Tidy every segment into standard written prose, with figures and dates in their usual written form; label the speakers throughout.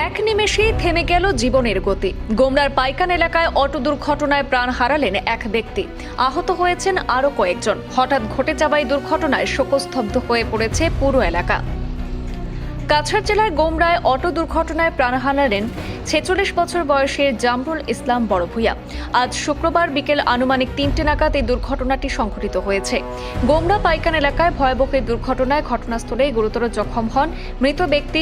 Speaker 1: এক নিমেষেই থেমে গেল জীবনের গতি। গোমরার পাইকান এলাকায় অটো দুর্ঘটনায় প্রাণ হারালেন এক ব্যক্তি, আহত হয়েছেন আরও কয়েকজন। হঠাৎ ঘটে যাওয়া এই দুর্ঘটনায় শোকস্তব্ধ হয়ে পড়েছে পুরো এলাকা। কাছাড় জেলার গোমরায় অটো দুর্ঘটনায় প্রাণ হারালেন ৪৬ বছর বয়সের জামরুল ইসলাম বড়ভূঁইয়া। আজ শুক্রবার বিকেল আনুমানিক ৩টে নাগাদ এই দুর্ঘটনাটি সংঘটিত হয়েছে। গোমরা পাইকান এলাকায় ভয়াবহ এই দুর্ঘটনায় ঘটনাস্থলে গুরুতর জখম হন মৃত ব্যক্তি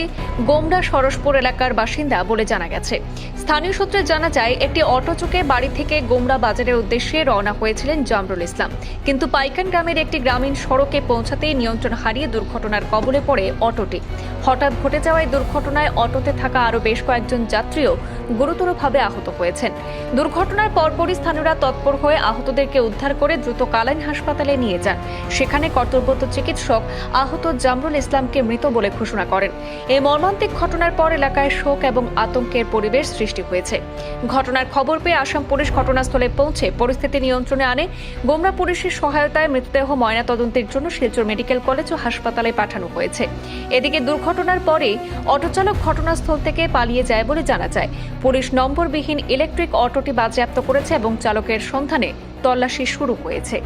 Speaker 1: গোমরা সরসপুর এলাকার বাসিন্দা বলে জানা গেছে। স্থানীয় সূত্রে জানা যায়, একটি অটো চোখে বাড়ি থেকে গোমরা বাজারের উদ্দেশ্যে রওনা হয়েছিলেন জামরুল ইসলাম, কিন্তু পাইকান গ্রামের একটি গ্রামীণ সড়কে পৌঁছাতেই নিয়ন্ত্রণ হারিয়ে দুর্ঘটনার কবলে পড়ে অটোটি। হঠাৎ ঘটে যাওয়া এই দুর্ঘটনায় অটোতে থাকা আরও বেশ কয়েকজন যাত্রীও গুরুতরভাবে আহত হয়েছেন। দুর্ঘটনার পরপরই স্থানীয়রা তৎপর হয়ে আহতদেরকে উদ্ধার করে দ্রুত কালাইন হাসপাতালে নিয়ে যান। সেখানে কর্তব্যরত চিকিৎসক আহত জামরুল ইসলামকে মৃত বলে ঘোষণা করেন। এই মর্মান্তিক ঘটনার পর এলাকায় শোক এবং আতঙ্কের পরিবেশ সৃষ্টি হয়েছে। ঘটনার খবর পেয়ে আসাম পুলিশ ঘটনাস্থলে পৌঁছে পরিস্থিতি নিয়ন্ত্রণে আনে। গোমরা পুলিশের সহায়তায় মৃতদেহ ময়নাতদন্তের জন্য শিলচর মেডিকেল কলেজ ও হাসপাতালে পাঠানো হয়েছে। এদিকে দুর্ঘটনার পরে অটোচালক ঘটনাস্থল থেকে পালিয়ে যায় বলে জানা যায়। পুলিশ নম্বরবিহীন ইলেকট্রিক অটোটি বাজেয়াপ্ত করেছে এবং চালকের সন্ধানে তল্লাশি শুরু হয়েছে।